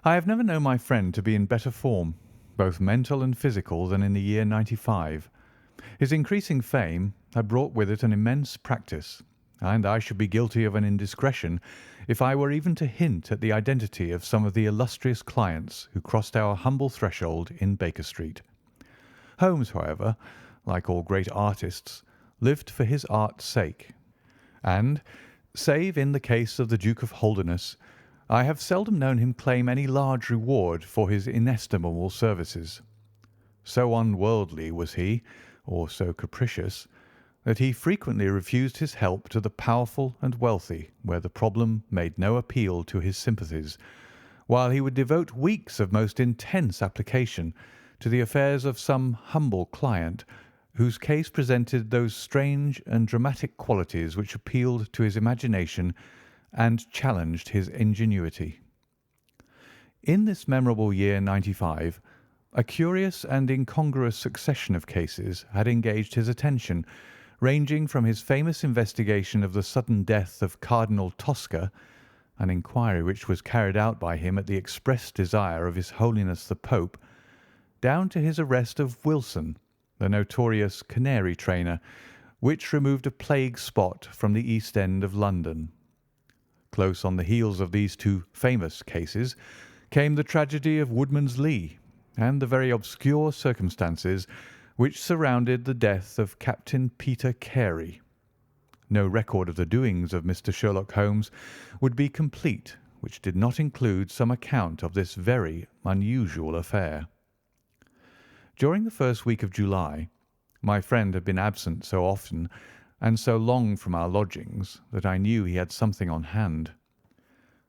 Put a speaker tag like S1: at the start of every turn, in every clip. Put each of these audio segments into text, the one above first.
S1: I have never known my friend to be in better form, both mental and physical, than in the year '95. His increasing fame had brought with it an immense practice, and I should be guilty of an indiscretion if I were even to hint at the identity of some of the illustrious clients who crossed our humble threshold in Baker Street. Holmes, however, like all great artists, lived for his art's sake, and, save in the case of the Duke of Holderness, I have seldom known him claim any large reward for his inestimable services. So unworldly was he, or so capricious, that he frequently refused his help to the powerful and wealthy where the problem made no appeal to his sympathies, while he would devote weeks of most intense application to the affairs of some humble client whose case presented those strange and dramatic qualities which appealed to his imagination and challenged his ingenuity. In this memorable year '95, a curious and incongruous succession of cases had engaged his attention, ranging from his famous investigation of the sudden death of Cardinal Tosca, an inquiry which was carried out by him at the express desire of His Holiness the Pope, down to his arrest of Wilson, the notorious canary trainer, which removed a plague spot from the East End of London. Close on the heels of these two famous cases came the tragedy of Woodman's Lee and the very obscure circumstances which surrounded the death of Captain Peter Carey. No record of the doings of Mr. Sherlock Holmes would be complete which did not include some account of this very unusual affair. During the first week of July, my friend had been absent so often and so long from our lodgings that I knew he had something on hand.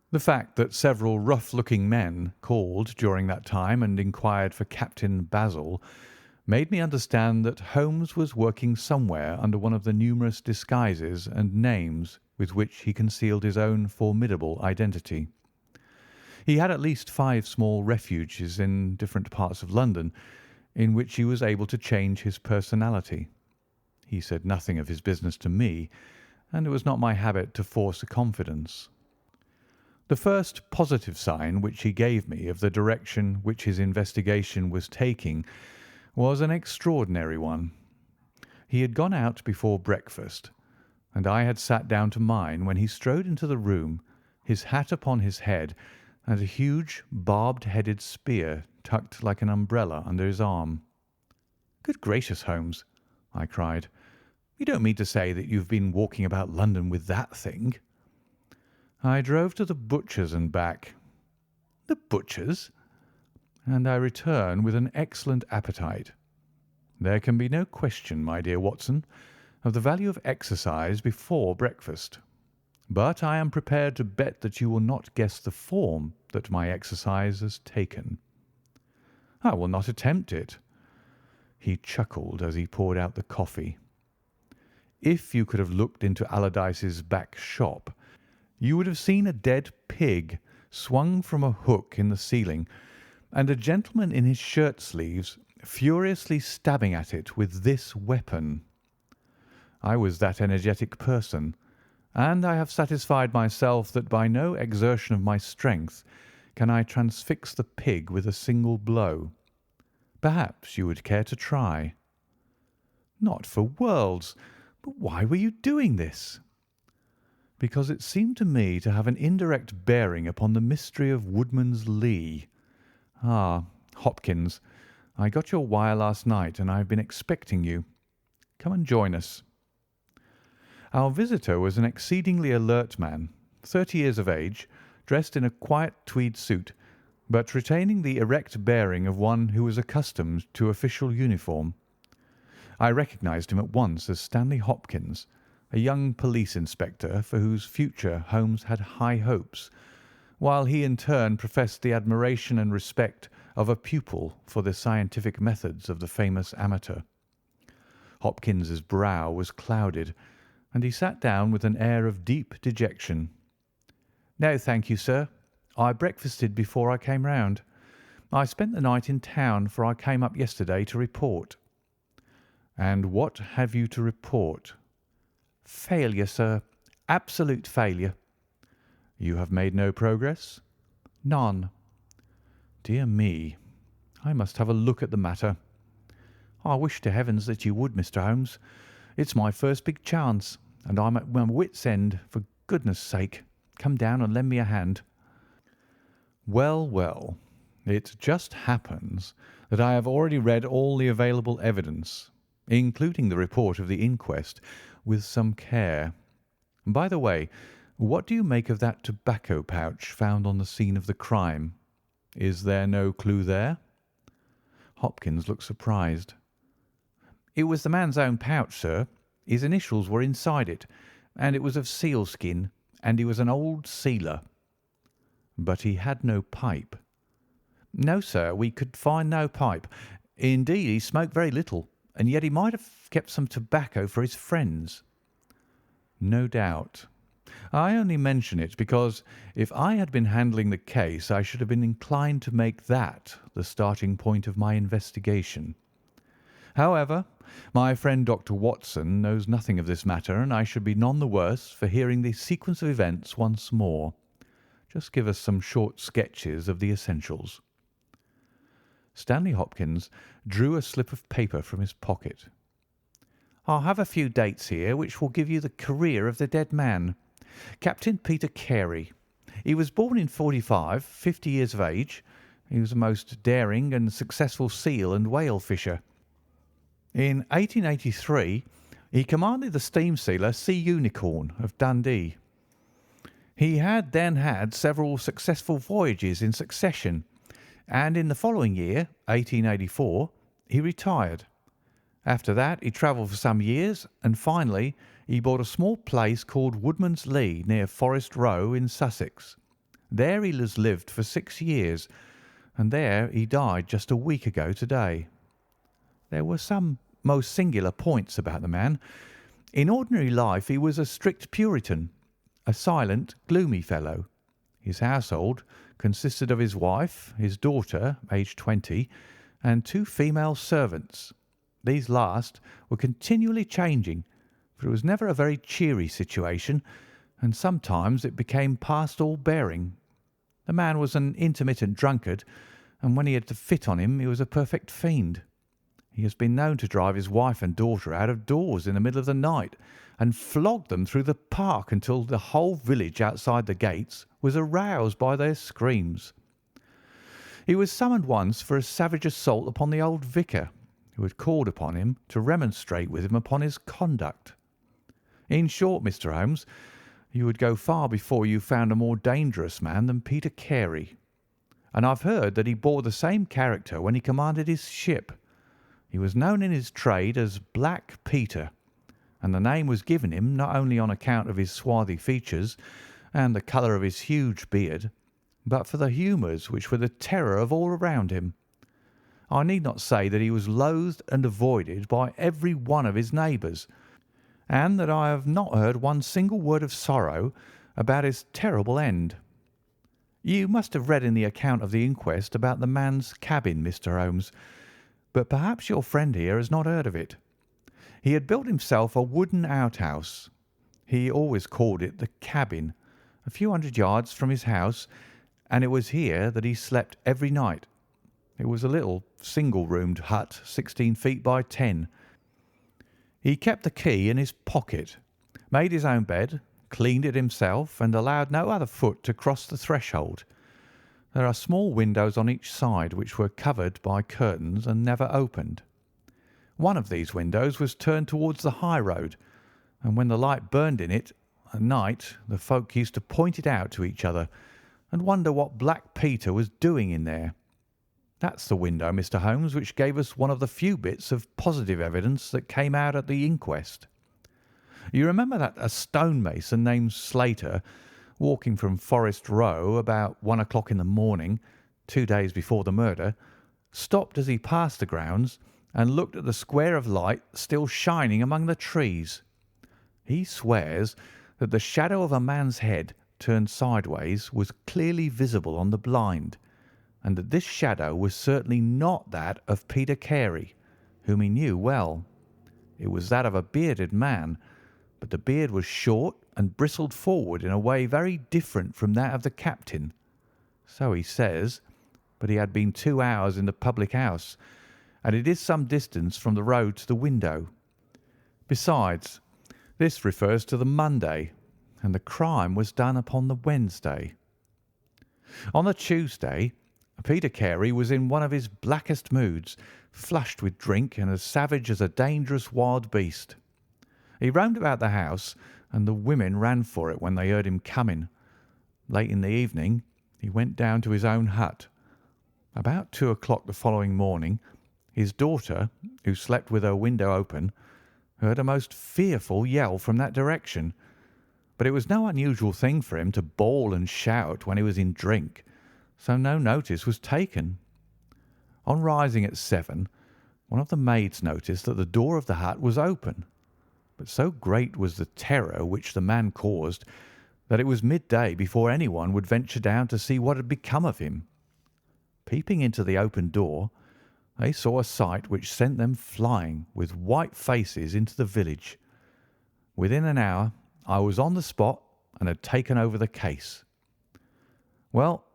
S1: The fact that several rough-looking men called during that time and inquired for Captain Basil made me understand that Holmes was working somewhere under one of the numerous disguises and names with which he concealed his own formidable identity. He had at least 5 small refuges in different parts of London, in which he was able to change his personality. He said nothing of his business to me, and it was not my habit to force a confidence. The first positive sign which he gave me of the direction which his investigation was taking was an extraordinary one. He had gone out before breakfast, and I had sat down to mine when he strode into the room, his hat upon his head, and a huge barbed-headed spear tucked like an umbrella under his arm. "Good gracious, Holmes!" I cried. "You don't mean to say that you've been walking about London with that thing?" "I drove to the butcher's and back." "The butcher's?" "And I return with an excellent appetite. There can be no question, my dear Watson, of the value of exercise before breakfast. But I am prepared to bet that you will not guess the form that my exercise has taken." "I will not attempt it." He chuckled as he poured out the coffee. "If you could have looked into Allardyce's back shop, you would have seen a dead pig swung from a hook in the ceiling, and a gentleman in his shirt sleeves furiously stabbing at it with this weapon. I was that energetic person, and I have satisfied myself that by no exertion of my strength can I transfix the pig with a single blow. Perhaps you would care to try." "Not for worlds. But why were you doing this?" "Because it seemed to me to have an indirect bearing upon the mystery of Woodman's Lee. Ah, Hopkins, I got your wire last night, and I have been expecting you. Come and join us." Our visitor was an exceedingly alert man, 30 years of age, dressed in a quiet tweed suit, but retaining the erect bearing of one who was accustomed to official uniform. I recognised him at once as Stanley Hopkins, a young police inspector for whose future Holmes had high hopes, while he in turn professed the admiration and respect of a pupil for the scientific methods of the famous amateur. Hopkins's brow was clouded, and he sat down with an air of deep dejection. "No, thank you, sir. I breakfasted before I came round. I spent the night in town, for I came up yesterday to report." "And what have you to report?" "Failure, sir. Absolute failure." "You have made no progress?" "None." Dear me, I must have a look at the matter. I wish to heavens that you would, Mr. Holmes. It's my first big chance, and I'm at my wits' end. For goodness' sake, come down and lend me a hand." Well, well, it just happens that I have already read all the available evidence, including the report of the inquest, with some care. By the way, what do you make of that tobacco pouch found on the scene of the crime? Is there no clue there?" Hopkins looked surprised. "It was the man's own pouch, sir. His initials were inside it, and it was of sealskin, and he was an old sealer." "But he had no pipe?" "No, sir, we could find no pipe. Indeed, he smoked very little, and yet he might have kept some tobacco for his friends." "No doubt. I only mention it because if I had been handling the case I should have been inclined to make that the starting point of my investigation. However, my friend Dr. Watson knows nothing of this matter, and I should be none the worse for hearing the sequence of events once more. Just give us some short sketches of the essentials." Stanley Hopkins drew a slip of paper from his pocket. "I have a few dates here which will give you the career of the dead man. Captain Peter Carey. He was born in '45, 50 years of age. He was a most daring and successful seal and whale fisher. In 1883 he commanded the steam sealer Sea Unicorn of Dundee. He had then had several successful voyages in succession, and in the following year, 1884, he retired. After that he travelled for some years, and finally he bought a small place called Woodman's Lee near Forest Row in Sussex. There he has lived for 6 years, and there he died just a week ago today. There were some most singular points about the man. In ordinary life he was a strict Puritan, a silent, gloomy fellow. His household consisted of his wife, his daughter, aged 20, and 2 female servants. These last were continually changing, for it was never a very cheery situation, and sometimes it became past all bearing. The man was an intermittent drunkard, and when he had the fit on him he was a perfect fiend. He has been known to drive his wife and daughter out of doors in the middle of the night and flog them through the park until the whole village outside the gates was aroused by their screams. He was summoned once for a savage assault upon the old vicar, who had called upon him to remonstrate with him upon his conduct. In short, Mr. Holmes, you would go far before you found a more dangerous man than Peter Carey. And I've heard that he bore the same character when he commanded his ship. He was known in his trade as Black Peter, and the name was given him not only on account of his swarthy features and the colour of his huge beard, but for the humours which were the terror of all around him. I need not say that he was loathed and avoided by every one of his neighbours, and that I have not heard one single word of sorrow about his terrible end. You must have read in the account of the inquest about the man's cabin, Mr. Holmes, but perhaps your friend here has not heard of it. He had built himself a wooden outhouse. He always called it the cabin, a few hundred yards from his house, and it was here that he slept every night. It was a little single-roomed hut, 16 feet by 10. He kept the key in his pocket, made his own bed, cleaned it himself, and allowed no other foot to cross the threshold. There are small windows on each side which were covered by curtains and never opened. One of these windows was turned towards the high road, and when the light burned in it at night the folk used to point it out to each other and wonder what Black Peter was doing in there. That's the window, Mr. Holmes, which gave us one of the few bits of positive evidence that came out at the inquest. You remember that a stonemason named Slater, walking from Forest Row about 1 o'clock in the morning, 2 days before the murder, stopped as he passed the grounds and looked at the square of light still shining among the trees. He swears that the shadow of a man's head turned sideways was clearly visible on the blind, and that this shadow was certainly not that of Peter Carey, whom he knew well. It was that of a bearded man, but the beard was short and bristled forward in a way very different from that of the captain. So he says, but he had been 2 hours in the public house, and it is some distance from the road to the window. Besides, this refers to the Monday, and the crime was done upon the Wednesday. On the Tuesday, Peter Carey was in one of his blackest moods, flushed with drink and as savage as a dangerous wild beast. He roamed about the house, and the women ran for it when they heard him coming. Late in the evening, he went down to his own hut. About 2 o'clock the following morning, his daughter, who slept with her window open, heard a most fearful yell from that direction. But it was no unusual thing for him to bawl and shout when he was in drink, so no notice was taken. On rising at 7, one of the maids noticed that the door of the hut was open, but so great was the terror which the man caused that it was midday before anyone would venture down to see what had become of him. Peeping into the open door, they saw a sight which sent them flying with white faces into the village. Within an hour I was on the spot and had taken over the case. Well,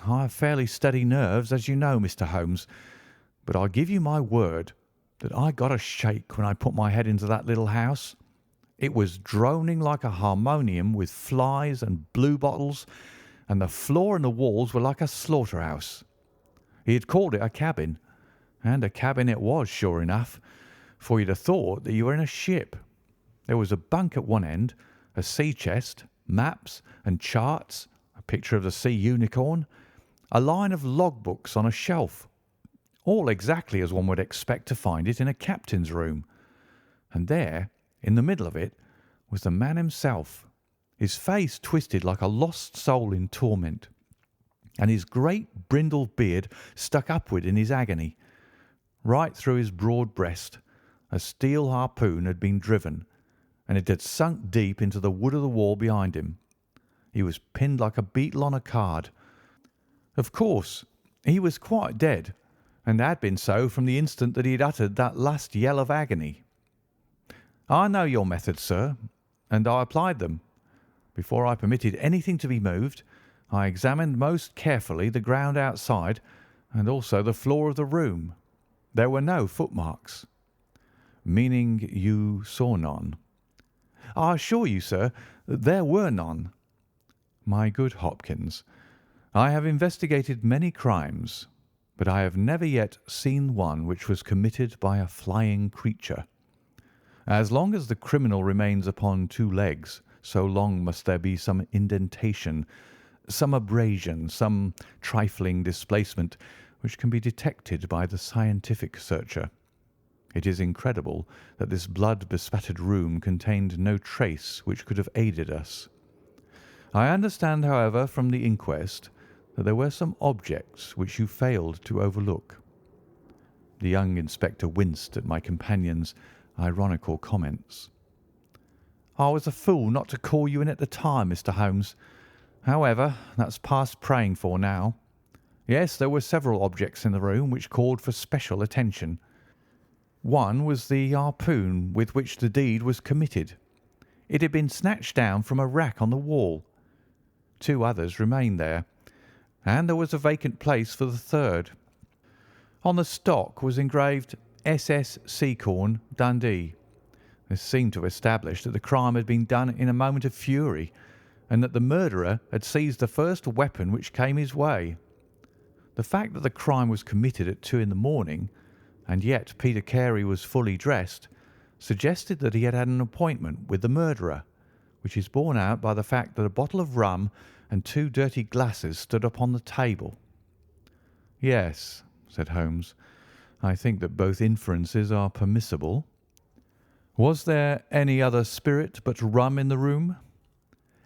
S1: I have fairly steady nerves, as you know, Mr. Holmes, but I give you my word that I got a shake when I put my head into that little house. It was droning like a harmonium with flies and bluebottles, and the floor and the walls were like a slaughterhouse. He had called it a cabin, and a cabin it was, sure enough, for you'd have thought that you were in a ship. There was a bunk at one end, a sea chest, maps and charts, a picture of the sea unicorn, a line of logbooks on a shelf, all exactly as one would expect to find it in a captain's room. And there, in the middle of it, was the man himself, his face twisted like a lost soul in torment, and his great brindled beard stuck upward in his agony. Right through his broad breast a steel harpoon had been driven, and it had sunk deep into the wood of the wall behind him. He was pinned like a beetle on a card. Of course, he was quite dead, and had been so from the instant that he had uttered that last yell of agony. I know your methods, sir, and I applied them. Before I permitted anything to be moved, I examined most carefully the ground outside and also the floor of the room. There were no footmarks. Meaning you saw none? I assure you, sir, that there were none. My good Hopkins, I have investigated many crimes, but I have never yet seen one which was committed by a flying creature. As long as the criminal remains upon 2 legs, so long must there be some indentation, some abrasion, some trifling displacement which can be detected by the scientific searcher. It is incredible that this blood-bespattered room contained no trace which could have aided us. I understand, however, from the inquest that there were some objects which you failed to overlook. The young inspector winced at my companion's ironical comments. I was a fool not to call you in at the time, Mr. Holmes. However, that's past praying for now. Yes, there were several objects in the room which called for special attention. One was the harpoon with which the deed was committed. It had been snatched down from a rack on the wall. 2 others remained there, and there was a vacant place for the third. On the stock was engraved SS Seacorn, Dundee. This seemed to establish that the crime had been done in a moment of fury, and that the murderer had seized the first weapon which came his way. The fact that the crime was committed at 2 in the morning, and yet Peter Carey was fully dressed, suggested that he had had an appointment with the murderer, which is borne out by the fact that a bottle of rum and 2 dirty glasses stood upon the table. Yes, said Holmes, I think that both inferences are permissible. Was there any other spirit but rum in the room?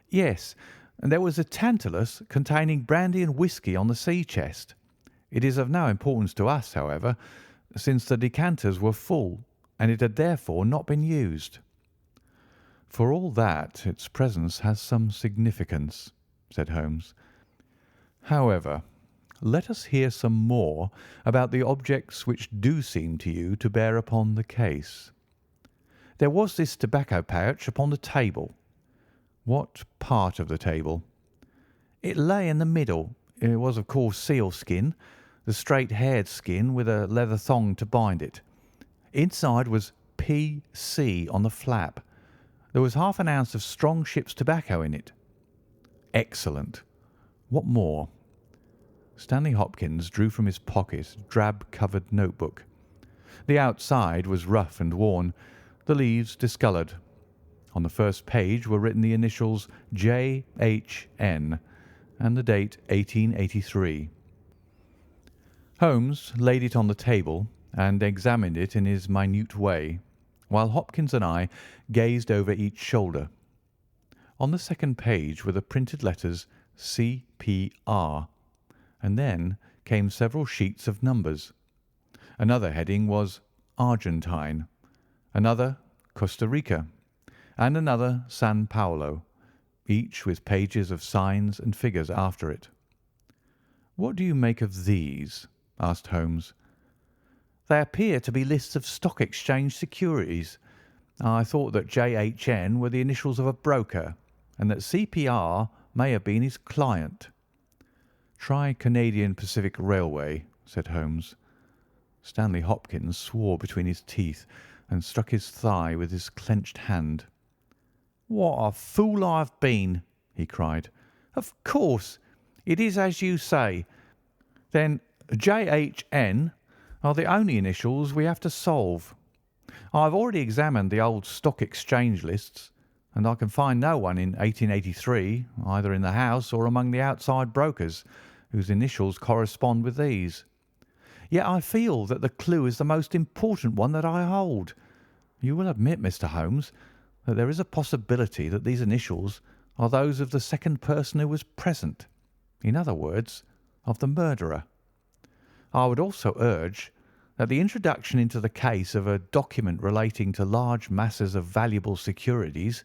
S1: Yes, and there was a tantalus containing brandy and whisky on the sea chest. It is of no importance to us, however, since the decanters were full, and it had therefore not been used. For all that, its presence has some significance, said Holmes. However, let us hear some more about the objects which do seem to you to bear upon the case. There was this tobacco pouch upon the table. What part of the table? It lay in the middle. It was, of course, sealskin, the straight-haired skin with a leather thong to bind it. Inside was P.C. on the flap. There was half an ounce of strong ship's tobacco in it. Excellent. What more? Stanley Hopkins drew from his pocket a drab-covered notebook. The outside was rough and worn, the leaves discoloured. On the first page were written the initials J.H.N. and the date 1883. Holmes laid it on the table and examined it in his minute way, while Hopkins and I gazed over each shoulder. On the second page were the printed letters C.P.R., and then came several sheets of numbers. Another heading was Argentine, another Costa Rica, and another San Paulo, each with pages of signs and figures after it. "What do you make of these?" asked Holmes. "They appear to be lists of stock exchange securities. I thought that J.H.N. were the initials of a broker, and that C.P.R. may have been his client." "Try Canadian Pacific Railway," said Holmes. Stanley Hopkins swore between his teeth and struck his thigh with his clenched hand. "What a fool I've been!" he cried. "Of course, it is as you say. Then J.H.N. are the only initials we have to solve. I have already examined the old stock exchange lists, and I can find no one in 1883, either in the house or among the outside brokers, whose initials correspond with these. Yet I feel that the clue is the most important one that I hold. You will admit, Mr. Holmes, that there is a possibility that these initials are those of the second person who was present, in other words, of the murderer. I would also urge that the introduction into the case of a document relating to large masses of valuable securities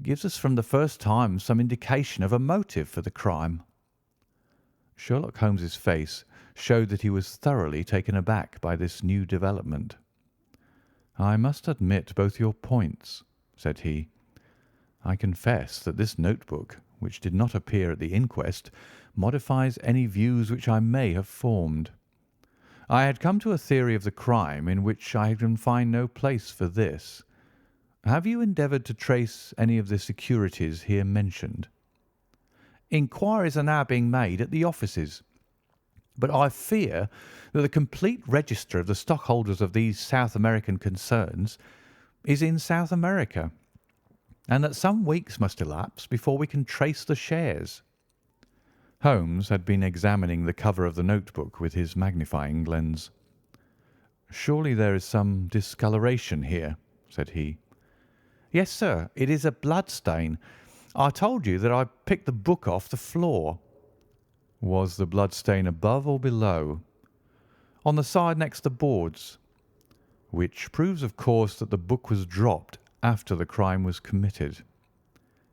S1: gives us from the first time some indication of a motive for the crime." Sherlock Holmes's face showed that he was thoroughly taken aback by this new development. "I must admit both your points," said he. "I confess that this notebook, which did not appear at the inquest, modifies any views which I may have formed. I had come to a theory of the crime in which I can find no place for this. Have you endeavoured to trace any of the securities here mentioned?" "Inquiries are now being made at the offices, but I fear that the complete register of the stockholders of these South American concerns is in South America, and that some weeks must elapse before we can trace the shares." Holmes had been examining the cover of the notebook with his magnifying lens. "Surely there is some discoloration here," said he. "Yes, sir, it is a blood stain. I told you that I picked the book off the floor." "Was the blood stain above or below?" "On the side next the boards." "Which proves, of course, that the book was dropped after the crime was committed."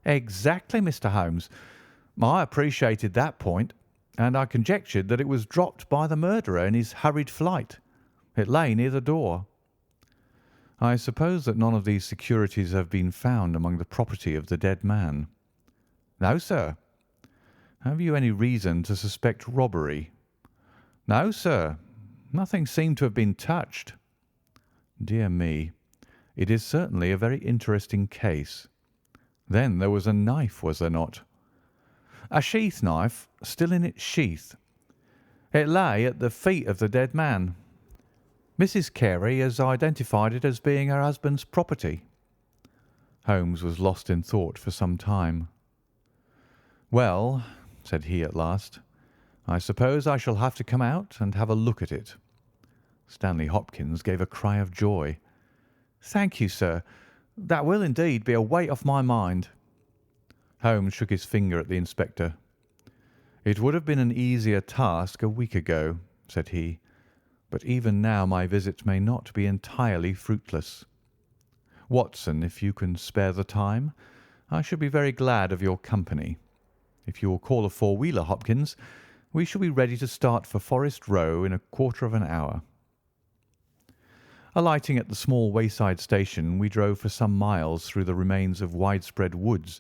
S1: "Exactly, Mr. Holmes. I appreciated that point, and I conjectured that it was dropped by the murderer in his hurried flight. It lay near the door." "I suppose that none of these securities have been found among the property of the dead man?" "No, sir." "Have you any reason to suspect robbery?" "No, sir. Nothing seemed to have been touched." "Dear me, it is certainly a very interesting case. Then there was a knife, was there not?" "A sheath knife, still in its sheath. It lay at the feet of the dead man. Mrs. Carey has identified it as being her husband's property." Holmes was lost in thought for some time. "Well," said he at last, "I suppose I shall have to come out and have a look at it." Stanley Hopkins gave a cry of joy. "Thank you, sir. That will indeed be a weight off my mind." Holmes shook his finger at the inspector. "It would have been an easier task a week ago," said he, "but even now my visit may not be entirely fruitless. Watson, if you can spare the time, I should be very glad of your company. If you will call a four-wheeler, Hopkins, we shall be ready to start for Forest Row in a quarter of an hour." Alighting at the small wayside station, we drove for some miles through the remains of widespread woods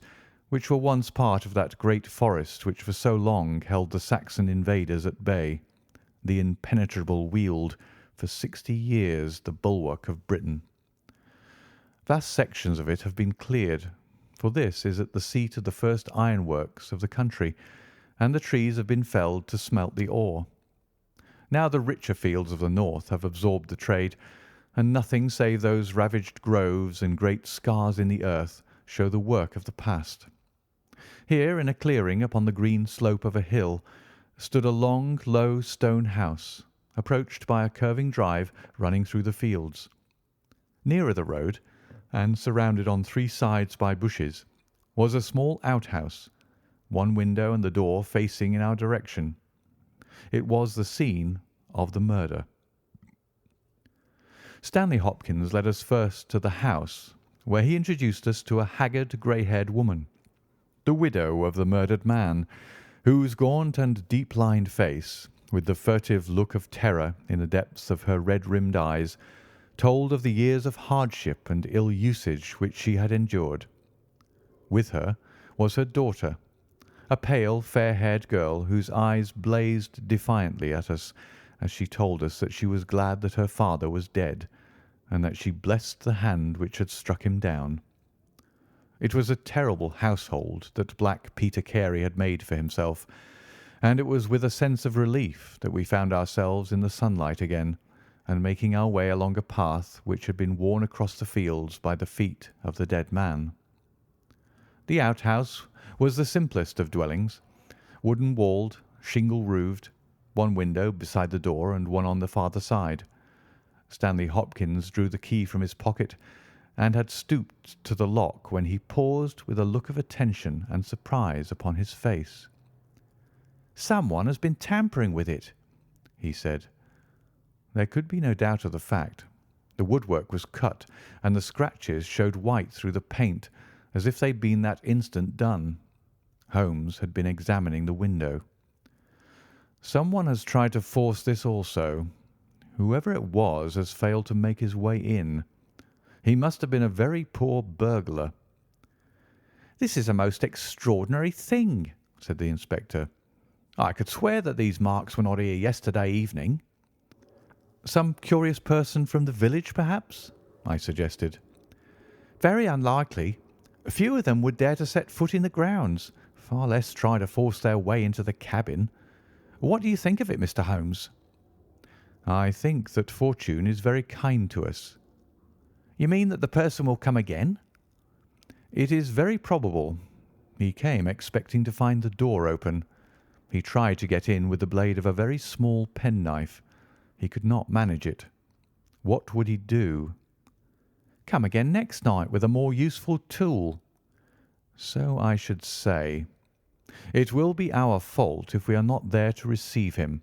S1: which were once part of that great forest which for so long held the Saxon invaders at bay. the impenetrable Weald, for 60 years the bulwark of Britain. Vast sections of it have been cleared, for this is at the seat of the first ironworks of the country, and the trees have been felled to smelt the ore. Now the richer fields of the north have absorbed the trade, and nothing save those ravaged groves and great scars in the earth show the work of the past. Here, in a clearing upon the green slope of a hill, stood a long, low stone house, approached by a curving drive running through the fields. Nearer the road, and surrounded on three sides by bushes, was a small outhouse, one window and the door facing in our direction. It was the scene of the murder. Stanley Hopkins led us first to the house, where he introduced us to a haggard, grey-haired woman, the widow of the murdered man, whose gaunt and deep-lined face, with the furtive look of terror in the depths of her red-rimmed eyes, told of the years of hardship and ill usage which she had endured. With her was her daughter, a pale, fair-haired girl whose eyes blazed defiantly at us as she told us that she was glad that her father was dead, and that she blessed the hand which had struck him down. It was a terrible household that Black Peter Carey had made for himself, and it was with a sense of relief that we found ourselves in the sunlight again, and making our way along a path which had been worn across the fields by the feet of the dead man. The outhouse was the simplest of dwellings, wooden-walled, shingle-roofed, one window beside the door and one on the farther side. Stanley Hopkins drew the key from his pocket and had stooped to the lock when he paused with a look of attention and surprise upon his face. "Someone has been tampering with it," he said. There could be no doubt of the fact. The woodwork was cut, and the scratches showed white through the paint, as if they'd been that instant done. Holmes had been examining the window. "Someone has tried to force this also. Whoever it was has failed to make his way in. He must have been a very poor burglar." "This is a most extraordinary thing," said the inspector. "I could swear that these marks were not here yesterday evening." "Some curious person from the village, perhaps?" I suggested. "Very unlikely. Few of them would dare to set foot in the grounds, far less try to force their way into the cabin. What do you think of it, Mr. Holmes?" "I think that fortune is very kind to us." "You mean that the person will come again?" "It is very probable. He came expecting to find the door open. He tried to get in with the blade of a very small penknife. He could not manage it. What would he do?" "Come again next night with a more useful tool." "So I should say. It will be our fault if we are not there to receive him.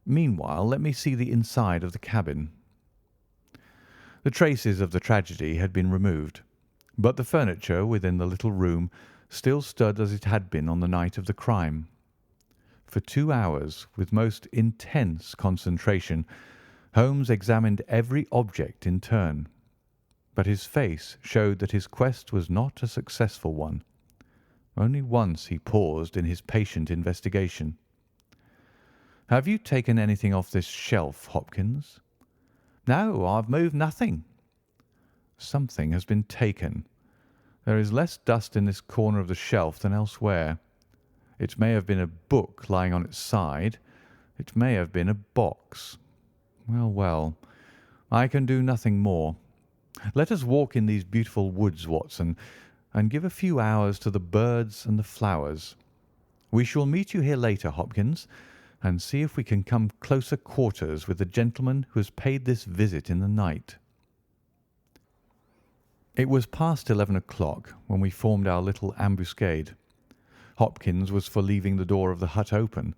S1: Meanwhile, let me see the inside of the cabin." The traces of the tragedy had been removed, but the furniture within the little room still stood as it had been on the night of the crime. For 2 hours, with most intense concentration, Holmes examined every object in turn, but his face showed that his quest was not a successful one. Only once he paused in his patient investigation. "Have you taken anything off this shelf, Hopkins?" "No, I've moved nothing." "Something has been taken. There is less dust in this corner of the shelf than elsewhere. It may have been a book lying on its side. It may have been a box. Well, well, I can do nothing more. Let us walk in these beautiful woods, Watson, and give a few hours to the birds and the flowers. We shall meet you here later, Hopkins, and see if we can come closer quarters with the gentleman who has paid this visit in the night." It was past 11 o'clock when we formed our little ambuscade. Hopkins was for leaving the door of the hut open,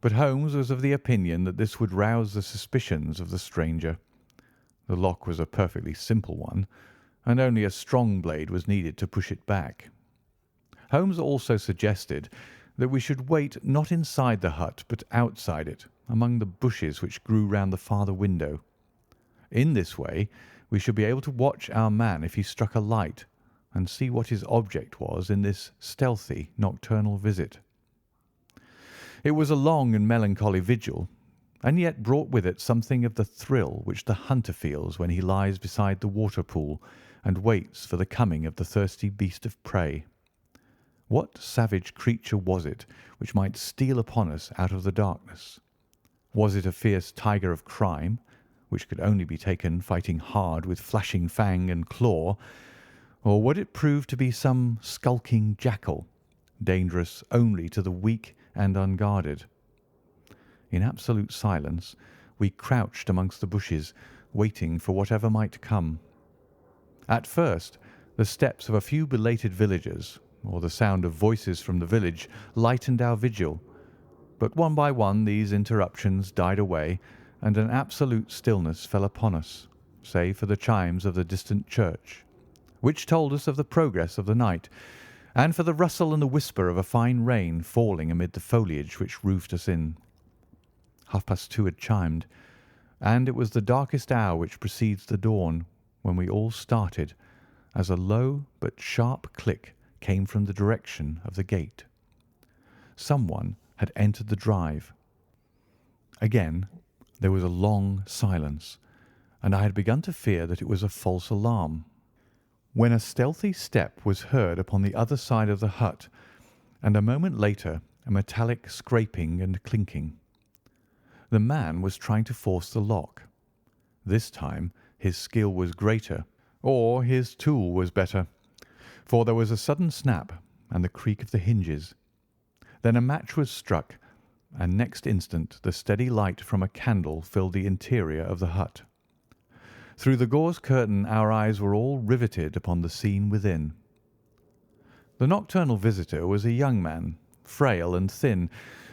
S1: but Holmes was of the opinion that this would rouse the suspicions of the stranger. The lock was a perfectly simple one, and only a strong blade was needed to push it back. Holmes also suggested that we should wait not inside the hut but outside it, among the bushes which grew round the farther window. In this way we should be able to watch our man if he struck a light, and see what his object was in this stealthy nocturnal visit. It was a long and melancholy vigil, and yet brought with it something of the thrill which the hunter feels when he lies beside the water pool and waits for the coming of the thirsty beast of prey. What savage creature was it which might steal upon us out of the darkness? Was it a fierce tiger of crime, which could only be taken fighting hard with flashing fang and claw, or would it prove to be some skulking jackal, dangerous only to the weak and unguarded? In absolute silence we crouched amongst the bushes, waiting for whatever might come. At first the steps of a few belated villagers, or the sound of voices from the village, lightened our vigil, but one by one these interruptions died away, and an absolute stillness fell upon us, save for the chimes of the distant church, which told us of the progress of the night, and for the rustle and the whisper of a fine rain falling amid the foliage which roofed us in. 2:30 had chimed, and it was the darkest hour which precedes the dawn when we all started, as a low but sharp click came from the direction of the gate. Someone had entered the drive. Again there was a long silence, and I had begun to fear that it was a false alarm, when a stealthy step was heard upon the other side of the hut, and a moment later a metallic scraping and clinking. The man was trying to force the lock. This time his skill was greater, or his tool was better, for there was a sudden snap and the creak of the hinges. Then a match was struck, and next instant the steady light from a candle filled the interior of the hut. Through the gauze curtain our eyes were all riveted upon the scene within. The nocturnal visitor was a young man, frail and thin,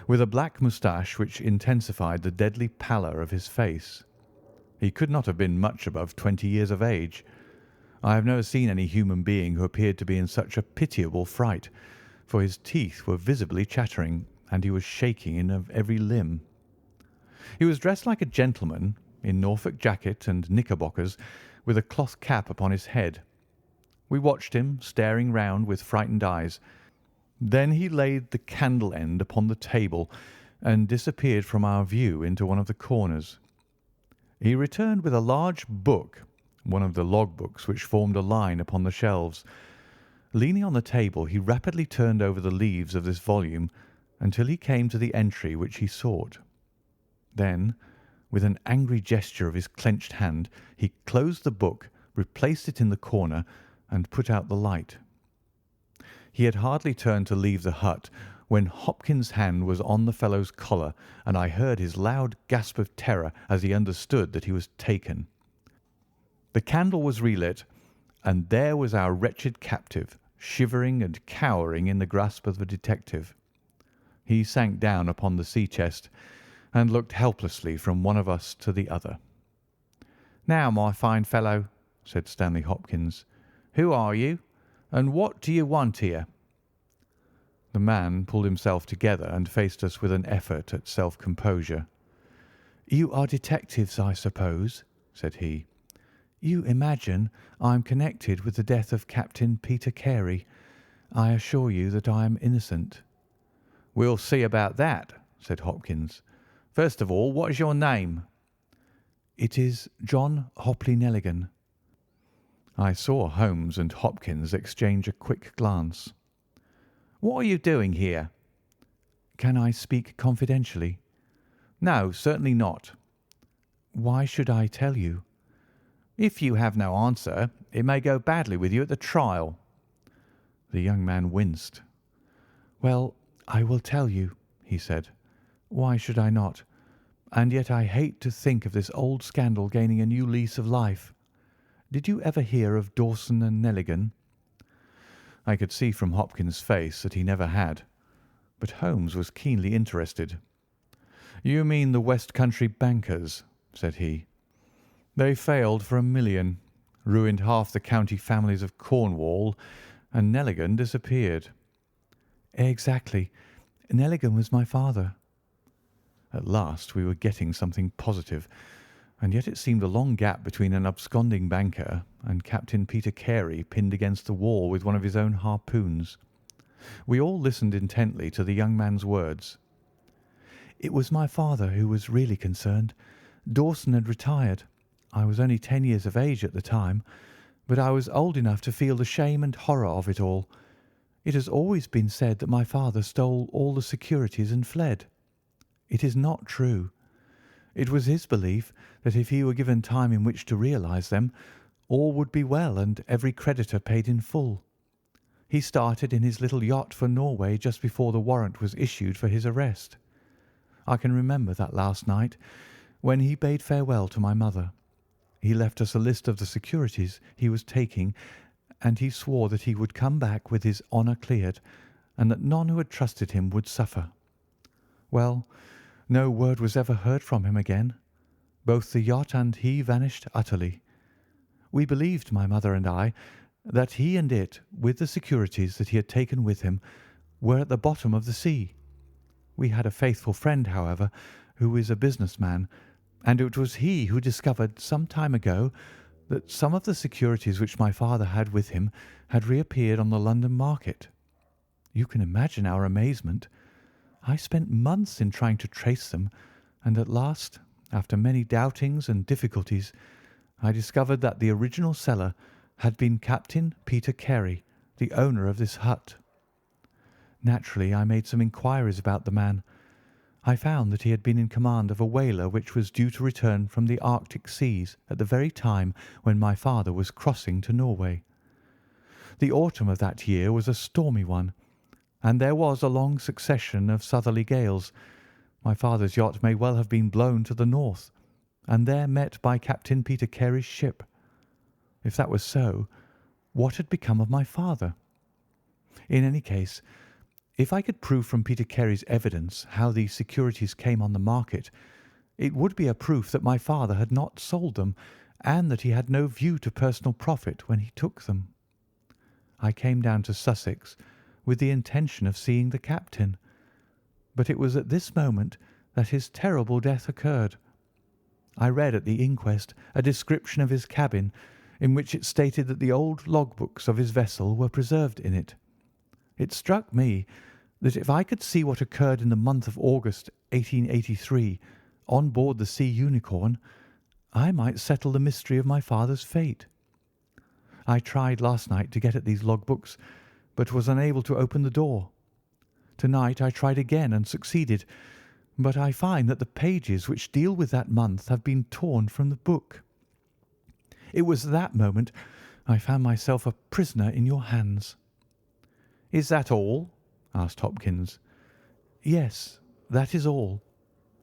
S1: with a black moustache which intensified the deadly pallor of his face. He could not have been much above 20 years of age. I have never seen any human being who appeared to be in such a pitiable fright, for his teeth were visibly chattering, and he was shaking in every limb. He was dressed like a gentleman, in Norfolk jacket and knickerbockers, with a cloth cap upon his head. We watched him, staring round with frightened eyes. Then he laid the candle end upon the table and disappeared from our view into one of the corners. He returned with a large book, one of the log books which formed a line upon the shelves. Leaning on the table, he rapidly turned over the leaves of this volume until he came to the entry which he sought. Then, with an angry gesture of his clenched hand, he closed the book, replaced it in the corner, and put out the light. He had hardly turned to leave the hut when Hopkins's hand was on the fellow's collar, and I heard his loud gasp of terror as he understood that he was taken. The candle was relit, and there was our wretched captive, shivering and cowering in the grasp of the detective. He sank down upon the sea-chest and looked helplessly from one of us to the other. "Now, my fine fellow," said Stanley Hopkins, "who are you, and what do you want here?" The man pulled himself together and faced us with an effort at self-composure. "You are detectives, I suppose," said he. "You imagine I am connected with the death of Captain Peter Carey. I assure you that I am innocent." "We'll see about that," said Hopkins. "First of all, what is your name?" "It is John Hopley Nelligan." I saw Holmes and Hopkins exchange a quick glance. "What are you doing here?" "Can I speak confidentially?" "No, certainly not." "Why should I tell you?" "If you have no answer, it may go badly with you at the trial." The young man winced. "Well, I will tell you," he said. "Why should I not? And yet I hate to think of this old scandal gaining a new lease of life. Did you ever hear of Dawson and Nelligan?" I could see from Hopkins' face that he never had, but Holmes was keenly interested. "You mean the West Country bankers," said he. "They failed for £1 million, ruined half the county families of Cornwall, and Nelligan disappeared." "Exactly. Nelligan was my father." At last we were getting something positive, and yet it seemed a long gap between an absconding banker and Captain Peter Carey pinned against the wall with one of his own harpoons. We all listened intently to the young man's words. It was my father who was really concerned. Dawson had retired. I was only 10 years of age at the time, but I was old enough to feel the shame and horror of it all. It has always been said that my father stole all the securities and fled. It is not true. It was his belief that if he were given time in which to realize them, all would be well and every creditor paid in full. He started in his little yacht for Norway just before the warrant was issued for his arrest. I can remember that last night, when he bade farewell to my mother. He left us a list of the securities he was taking, and he swore that he would come back with his honour cleared, and that none who had trusted him would suffer. Well, no word was ever heard from him again. Both the yacht and he vanished utterly. We believed, my mother and I, that he and it, with the securities that he had taken with him, were at the bottom of the sea. We had a faithful friend, however, who is a business man, and it was he who discovered some time ago that some of the securities which my father had with him had reappeared on the London market. You can imagine our amazement. I spent months in trying to trace them, and at last, after many doubtings and difficulties, I discovered that the original seller had been Captain Peter Carey, the owner of this hut. Naturally, I made some inquiries about the man. I found that he had been in command of a whaler which was due to return from the Arctic seas at the very time when my father was crossing to Norway. The autumn of that year was a stormy one, and there was a long succession of southerly gales. My father's yacht may well have been blown to the north, and there met by Captain Peter Carey's ship. If that was so, what had become of my father? In any case, if I could prove from Peter Carey's evidence how these securities came on the market, it would be a proof that my father had not sold them, and that he had no view to personal profit when he took them. I came down to Sussex with the intention of seeing the captain, but it was at this moment that his terrible death occurred. I read at the inquest a description of his cabin, in which it stated that the old logbooks of his vessel were preserved in it. It struck me that if I could see what occurred in the month of August 1883 on board the Sea Unicorn, I might settle the mystery of my father's fate. I tried last night to get at these logbooks, but was unable to open the door. Tonight I tried again and succeeded, but I find that the pages which deal with that month have been torn from the book. It was that moment I found myself a prisoner in your hands." "Is that all?" asked Hopkins. "Yes, that is all."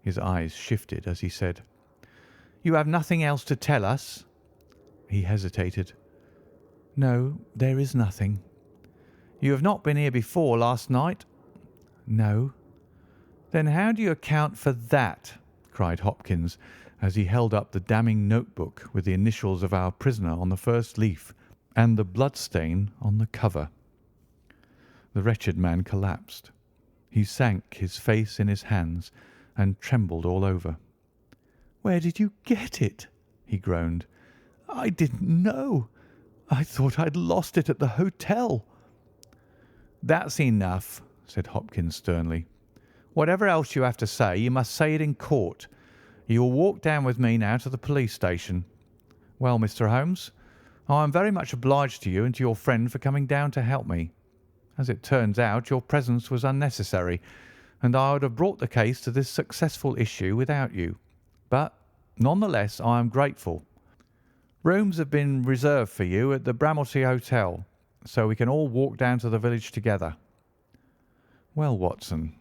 S1: His eyes shifted as he said, "You have nothing else to tell us?" He hesitated. "No, there is nothing." "You have not been here before last night?" "No." "Then how do you account for that?" cried Hopkins, as he held up the damning notebook with the initials of our prisoner on the first leaf and the blood stain on the cover. The wretched man collapsed. He sank his face in his hands and trembled all over. "Where did you get it?" he groaned. "I didn't know. I thought I'd lost it at the hotel." "That's enough," said Hopkins sternly. "Whatever else you have to say, you must say it in court. You will walk down with me now to the police station. Well, Mr. Holmes, I am very much obliged to you and to your friend for coming down to help me. As it turns out, your presence was unnecessary, and I would have brought the case to this successful issue without you. But, none the less, I am grateful. Rooms have been reserved for you at the Bramley Hotel, so we can all walk down to the village together." "Well, Watson,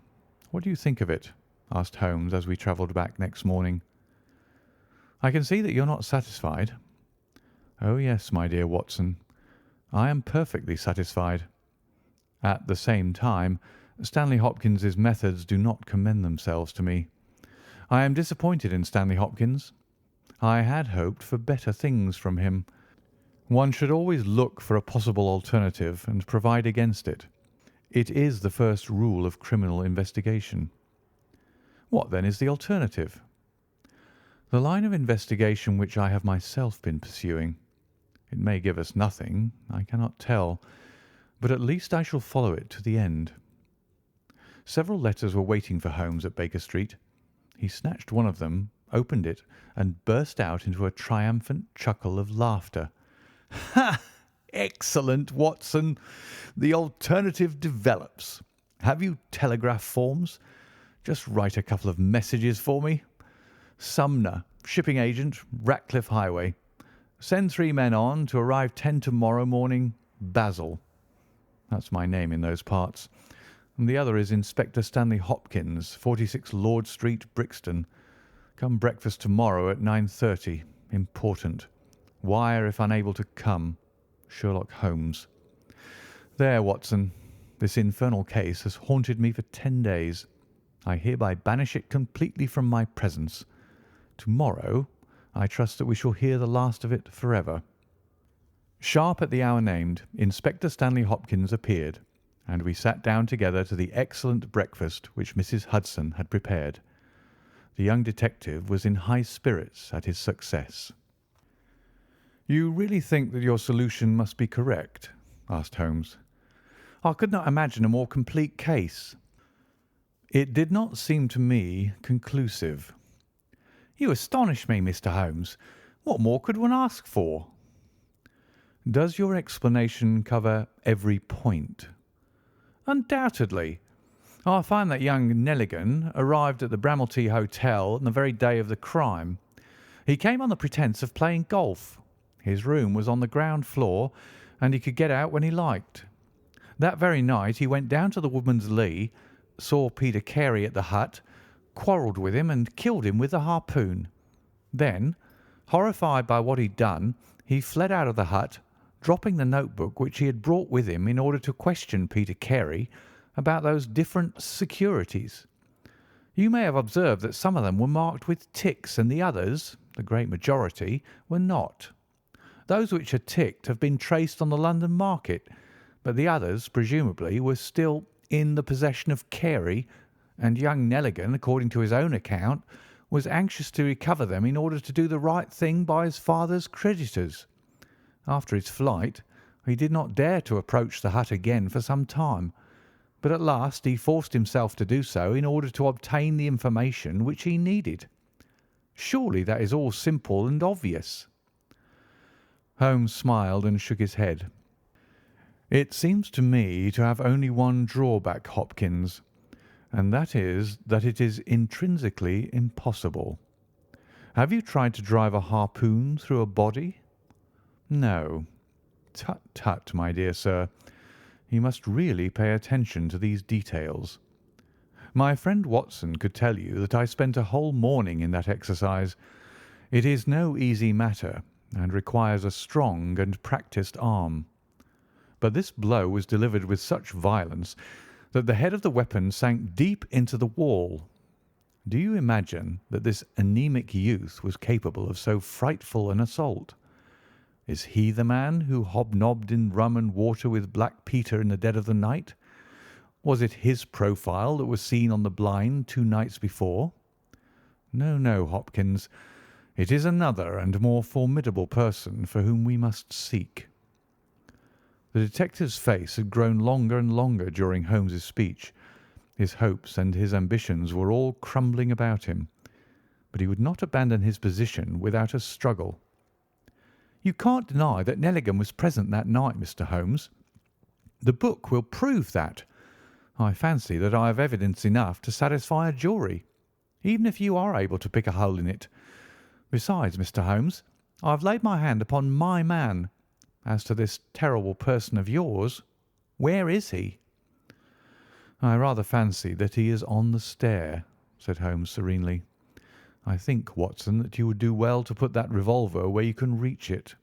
S1: what do you think of it?" asked Holmes as we travelled back next morning. "I can see that you're not satisfied." "Oh, yes, my dear Watson, I am perfectly satisfied. At the same time, Stanley Hopkins's methods do not commend themselves to me. I am disappointed in Stanley Hopkins. I had hoped for better things from him. One should always look for a possible alternative and provide against it. It is the first rule of criminal investigation." "What, then, is the alternative?" "The line of investigation which I have myself been pursuing. It may give us nothing, I cannot tell, but at least I shall follow it to the end." Several letters were waiting for Holmes at Baker Street. He snatched one of them, opened it, and burst out into a triumphant chuckle of laughter. "Ha! Excellent, Watson. The alternative develops. Have you telegraph forms? Just write a couple of messages for me. Sumner, shipping agent, Ratcliffe Highway. Send 3 men on to arrive 10 tomorrow morning. Basil. That's my name in those parts. And the other is Inspector Stanley Hopkins, 46 Lord Street, Brixton. Come breakfast tomorrow at 9:30. Important. Wire if unable to come. Sherlock Holmes." There, Watson. This infernal case has haunted me for 10 days. I hereby banish it completely from my presence. Tomorrow, I trust that we shall hear the last of it forever. Sharp at the hour named, Inspector Stanley Hopkins appeared, and we sat down together to the excellent breakfast which Mrs. Hudson had prepared. The young detective was in high spirits at his success. "You really think that your solution must be correct?" asked Holmes. "I could not imagine a more complete case." "It did not seem to me conclusive." "You astonish me, Mr. Holmes. What more could one ask for?" "Does your explanation cover every point?" "Undoubtedly. I find that young Nelligan arrived at the Bramley Hotel on the very day of the crime. He came on the pretence of playing golf. His room was on the ground floor, and he could get out when he liked. That very night he went down to the Woodman's Lee, saw Peter Carey at the hut, quarrelled with him and killed him with the harpoon. Then, horrified by what he'd done, he fled out of the hut, dropping the notebook which he had brought with him in order to question Peter Carey about those different securities. You may have observed that some of them were marked with ticks and the others, the great majority, were not. Those which are ticked have been traced on the London market, but the others, presumably, were still in the possession of Carey, and young Nelligan, according to his own account, was anxious to recover them in order to do the right thing by his father's creditors. After his flight, he did not dare to approach the hut again for some time, but at last he forced himself to do so in order to obtain the information which he needed. Surely that is all simple and obvious." Holmes smiled and shook his head. "It seems to me to have only one drawback, Hopkins, and that is that it is intrinsically impossible. Have you tried to drive a harpoon through a body?" "No." "Tut, tut, my dear sir. You must really pay attention to these details. My friend Watson could tell you that I spent a whole morning in that exercise. It is no easy matter, and requires a strong and practised arm. But this blow was delivered with such violence that the head of the weapon sank deep into the wall. Do you imagine that this anemic youth was capable of so frightful an assault? Is he the man who hobnobbed in rum and water with Black Peter in the dead of the night? Was it his profile that was seen on the blind 2 nights before? No, no, Hopkins. It is another and more formidable person for whom we must seek." The detective's face had grown longer and longer during Holmes's speech. His hopes and his ambitions were all crumbling about him, but he would not abandon his position without a struggle. "You can't deny that Nelligan was present that night, Mr. Holmes. The book will prove that. I fancy that I have evidence enough to satisfy a jury, even if you are able to pick a hole in it. Besides, Mr. Holmes, I have laid my hand upon my man. As to this terrible person of yours, where is he?" "I rather fancy that he is on the stair," said Holmes serenely. "I think, Watson, that you would do well to put that revolver where you can reach it."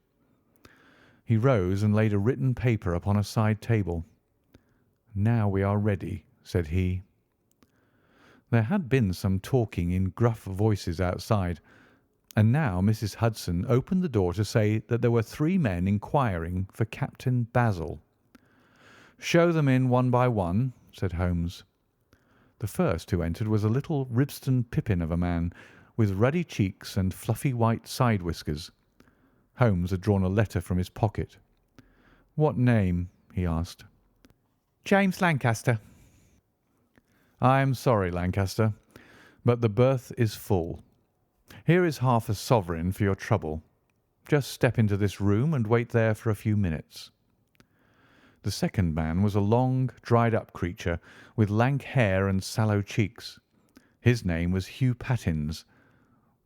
S1: He rose and laid a written paper upon a side table. "Now we are ready," said he. There had been some talking in gruff voices outside, and now Mrs. Hudson opened the door to say that there were 3 men inquiring for Captain Basil. "Show them in one by one," said Holmes. The first who entered was a little Ribston pippin of a man, with ruddy cheeks and fluffy white side whiskers. Holmes had drawn a letter from his pocket. "What name?" he asked. "James Lancaster." "I am sorry, Lancaster, but the berth is full. Here is half a sovereign for your trouble. Just step into this room and wait there for a few minutes." The second man was a long, dried-up creature with lank hair and sallow cheeks. His name was Hugh Pattins.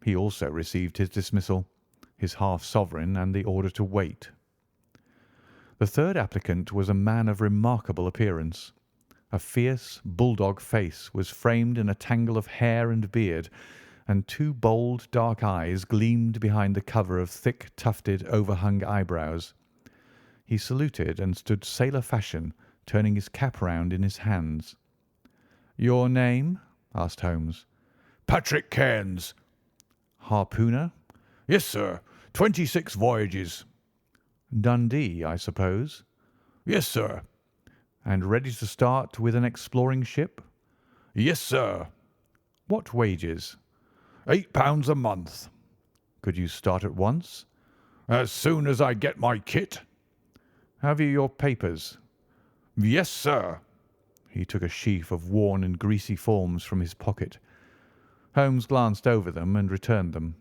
S1: He also received his dismissal, his half-sovereign, and the order to wait. The third applicant was a man of remarkable appearance. A fierce, bulldog face was framed in a tangle of hair and beard, and two bold, dark eyes gleamed behind the cover of thick, tufted, overhung eyebrows. He saluted and stood sailor fashion, turning his cap round in his hands. "Your name?" asked Holmes.
S2: "Patrick Cairns."
S1: "Harpooner?"
S2: "Yes, sir. 26 voyages."
S1: "Dundee, I suppose?"
S2: "Yes, sir."
S1: "And ready to start with an exploring ship?"
S2: "Yes, sir."
S1: "What wages?"
S2: £8 a month."
S1: "Could you start at once?"
S2: "As soon as I get my kit."
S1: "Have you your papers?"
S2: "Yes, sir."
S1: He took a sheaf of worn and greasy forms from his pocket. Holmes glanced over them and returned them.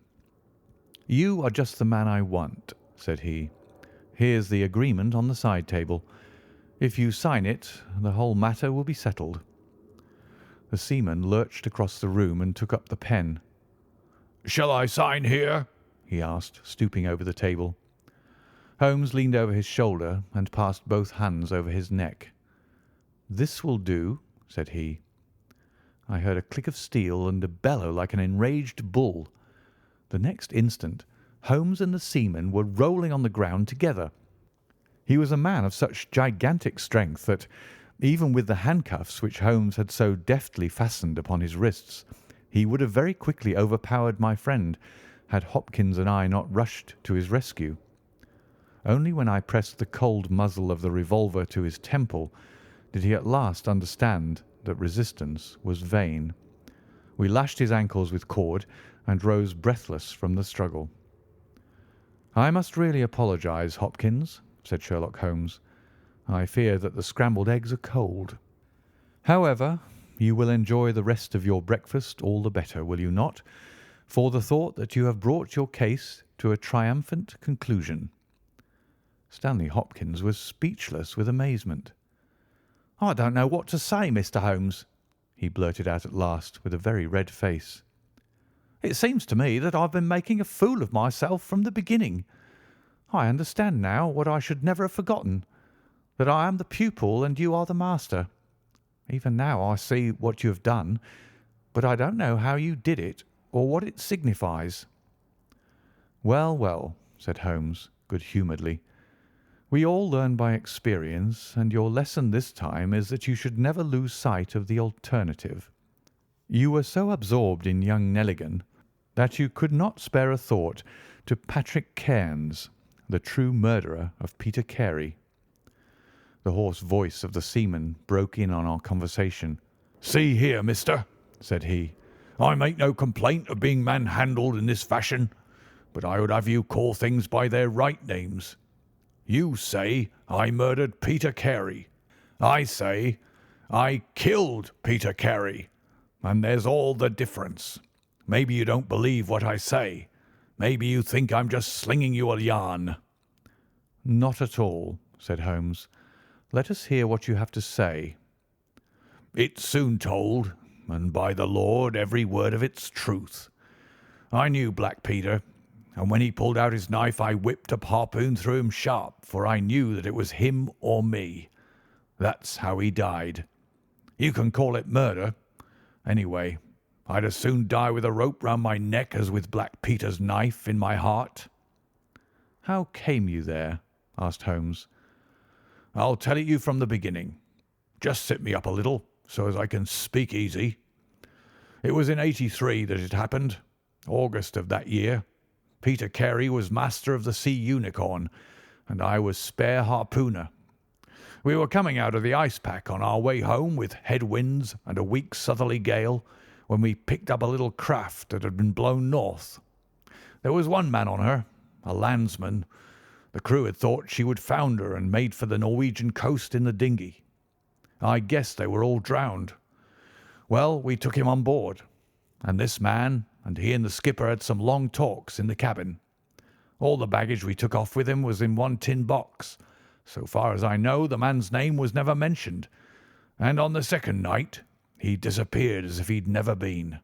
S1: "You are just the man I want," said he. "Here's the agreement on the side table. If you sign it, the whole matter will be settled." The seaman lurched across the room and took up the pen.
S2: "Shall I sign here?"
S1: he asked, stooping over the table. Holmes leaned over his shoulder and passed both hands over his neck. "This will do," said he. I heard a click of steel and a bellow like an enraged bull. The next instant Holmes and the seaman were rolling on the ground together. He was a man of such gigantic strength that, even with the handcuffs which Holmes had so deftly fastened upon his wrists, he would have very quickly overpowered my friend had Hopkins and I not rushed to his rescue. Only when I pressed the cold muzzle of the revolver to his temple did he at last understand that resistance was vain. We lashed his ankles with cord and rose breathless from the struggle. "I must really apologize, Hopkins," said Sherlock Holmes. "I fear that the scrambled eggs are cold. However, you will enjoy the rest of your breakfast all the better, will you not, for the thought that you have brought your case to a triumphant conclusion?" Stanley Hopkins was speechless with amazement. "I don't know what to say, Mr. Holmes," he blurted out at last, with a very red face. "It seems to me that I've been making a fool of myself from the beginning. I understand now what I should never have forgotten, that I am the pupil and you are the master. Even now I see what you have done, but I don't know how you did it or what it signifies." "Well, well," said Holmes, good-humouredly. "We all learn by experience, and your lesson this time is that you should never lose sight of the alternative. You were so absorbed in young Nelligan that you could not spare a thought to Patrick Cairns, the true murderer of Peter Carey." The hoarse voice of the seaman broke in on our conversation.
S2: "See here, mister," said he, "I make no complaint of being manhandled in this fashion, but I would have you call things by their right names. You say I murdered Peter Carey. I say I killed Peter Carey, and there's all the difference. Maybe you don't believe what I say. Maybe you think I'm just slinging you a yarn."
S1: "Not at all," said Holmes. "Let us hear what you have to say."
S2: "It's soon told, and by the Lord every word of it's truth. I knew Black Peter, and when he pulled out his knife I whipped a harpoon through him sharp, for I knew that it was him or me. That's how he died. You can call it murder. Anyway, I'd as soon die with a rope round my neck as with Black Peter's knife in my heart."
S1: "How came you there?" asked Holmes.
S2: "I'll tell it you from the beginning. Just sit me up a little, so as I can speak easy. It was in '83 that it happened, August of that year. Peter Carey was master of the Sea Unicorn, and I was spare harpooner. We were coming out of the ice pack on our way home with head winds and a weak southerly gale when we picked up a little craft that had been blown north. There was one man on her, a landsman. The crew had thought she would founder and made for the Norwegian coast in the dinghy. I guessed they were all drowned. Well, we took him on board. and this man and he and the skipper had some long talks in the cabin. All the baggage we took off with him was in one tin box. So far as I know, the man's name was never mentioned, and on the second night he disappeared as if he'd never been.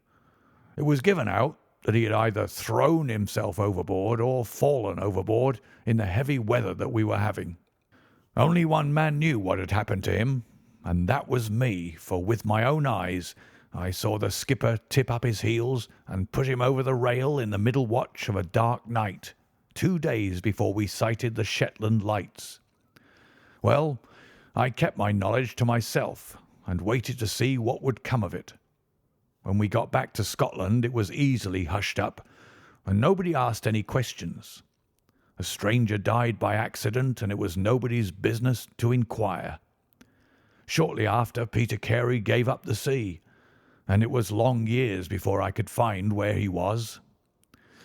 S2: It was given out that he had either thrown himself overboard or fallen overboard in the heavy weather that we were having. Only one man knew what had happened to him, and that was me, for with my own eyes I saw the skipper tip up his heels and put him over the rail in the middle watch of a dark night, 2 days before we sighted the Shetland lights. Well, I kept my knowledge to myself and waited to see what would come of it. When we got back to Scotland it was easily hushed up, and nobody asked any questions. A stranger died by accident, and it was nobody's business to inquire. Shortly after, Peter Carey gave up the sea, and it was long years before I could find where he was.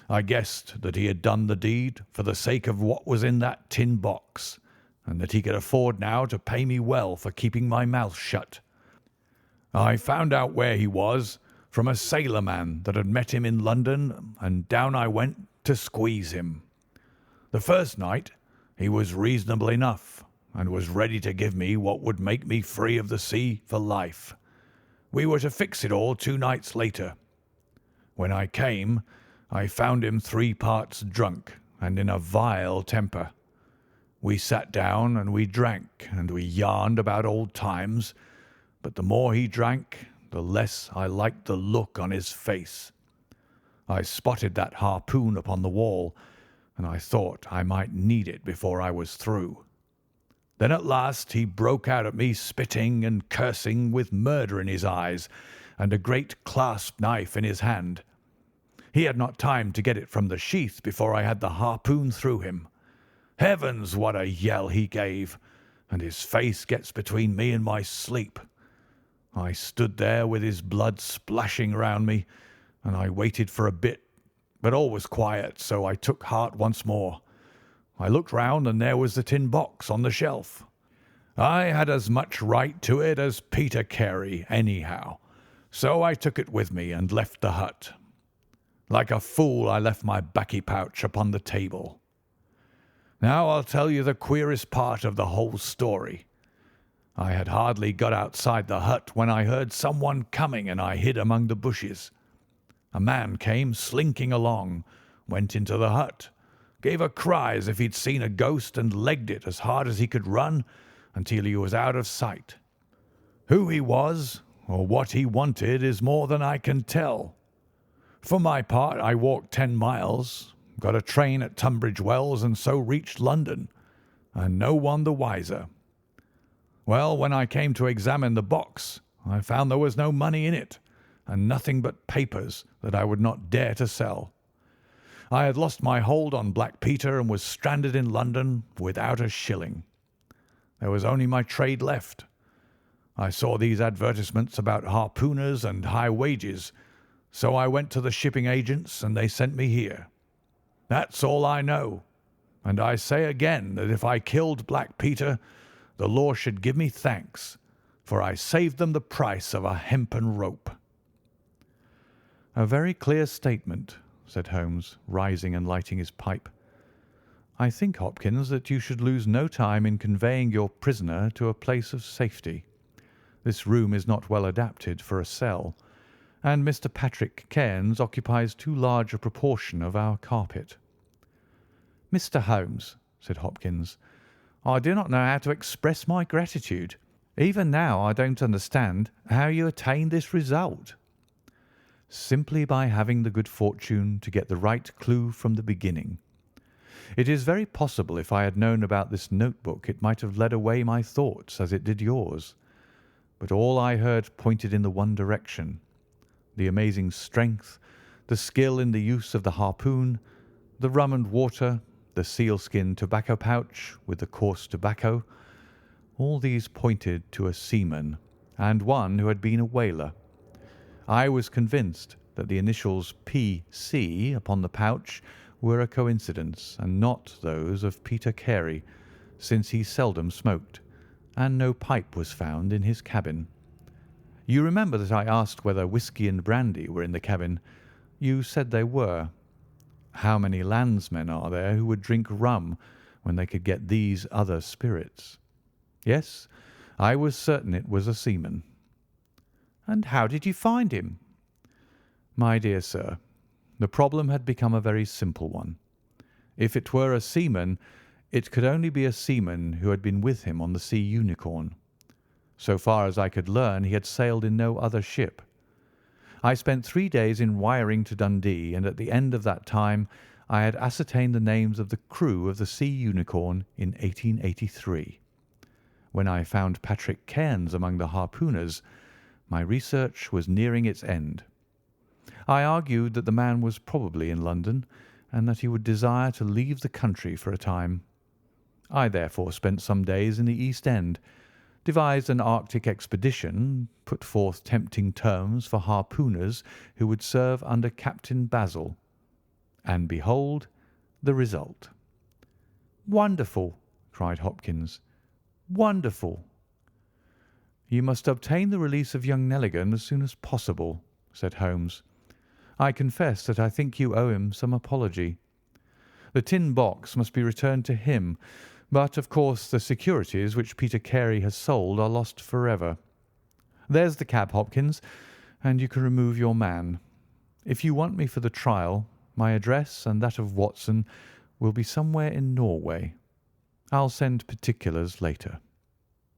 S2: I guessed that he had done the deed for the sake of what was in that tin box, and that he could afford now to pay me well for keeping my mouth shut. I found out where he was from a sailor-man that had met him in London, and down I went to squeeze him. The first night he was reasonable enough, and was ready to give me what would make me free of the sea for life. We were to fix it all 2 nights later. When I came, I found him 3 parts drunk and in a vile temper. We sat down and we drank and we yarned about old times, but the more he drank, the less I liked the look on his face. I spotted that harpoon upon the wall, and I thought I might need it before I was through. Then at last he broke out at me, spitting and cursing, with murder in his eyes and a great clasp knife in his hand. He had not time to get it from the sheath before I had the harpoon through him. Heavens, what a yell he gave, and his face gets between me and my sleep. I stood there with his blood splashing round me, and I waited for a bit, but all was quiet, so I took heart once more. I looked round, and there was the tin box on the shelf. I had as much right to it as Peter Carey, anyhow, so I took it with me and left the hut. Like a fool, I left my baccy pouch upon the table. Now I'll tell you the queerest part of the whole story. I had hardly got outside the hut when I heard someone coming, and I hid among the bushes. A man came slinking along, went into the hut, gave a cry as if he'd seen a ghost, and legged it as hard as he could run until he was out of sight. Who he was or what he wanted is more than I can tell. For my part, I walked 10 miles, got a train at Tunbridge Wells, and so reached London, and no one the wiser. Well, when I came to examine the box, I found there was no money in it, and nothing but papers that I would not dare to sell. I had lost my hold on Black Peter and was stranded in London without a shilling. There was only my trade left. I saw these advertisements about harpooners and high wages, so I went to the shipping agents and they sent me here. That's all I know, and I say again that if I killed Black Peter, the law should give me thanks, for I saved them the price of a hempen rope."
S1: "A very clear statement," said Holmes, rising and lighting his pipe. "I think, Hopkins, that you should lose no time in conveying your prisoner to a place of safety. This room is not well adapted for a cell, and Mr. Patrick Cairns occupies too large a proportion of our carpet." "Mr. Holmes," said Hopkins, "I do not know how to express my gratitude. Even now I don't understand how you attained this result." "Simply by having the good fortune to get the right clue from the beginning. It is very possible if I had known about this notebook it might have led away my thoughts as it did yours. But all I heard pointed in the one direction. The amazing strength, the skill in the use of the harpoon, the rum and water, the sealskin tobacco pouch with the coarse tobacco, all these pointed to a seaman, and one who had been a whaler. I was convinced that the initials P.C. upon the pouch were a coincidence, and not those of Peter Carey, since he seldom smoked, and no pipe was found in his cabin. You remember that I asked whether whisky and brandy were in the cabin. You said they were. How many landsmen are there who would drink rum when they could get these other spirits? Yes, I was certain it was a seaman." "And how did you find him?" "My dear sir, the problem had become a very simple one. If it were a seaman, it could only be a seaman who had been with him on the Sea Unicorn. So far as I could learn, he had sailed in no other ship. I spent 3 days in wiring to Dundee, and at the end of that time I had ascertained the names of the crew of the Sea Unicorn in 1883. When I found Patrick Cairns among the harpooners, my research was nearing its end. I argued that the man was probably in London, and that he would desire to leave the country for a time. I therefore spent some days in the East End, devised an Arctic expedition, put forth tempting terms for harpooners who would serve under Captain Basil, and behold the result." "Wonderful!" cried Hopkins. "Wonderful!" "You must obtain the release of young Nelligan as soon as possible," said Holmes. "I confess that I think you owe him some apology. The tin box must be returned to him, but, of course, the securities which Peter Carey has sold are lost forever. There's the cab, Hopkins, and you can remove your man. If you want me for the trial, my address and that of Watson will be somewhere in Norway. I'll send particulars later."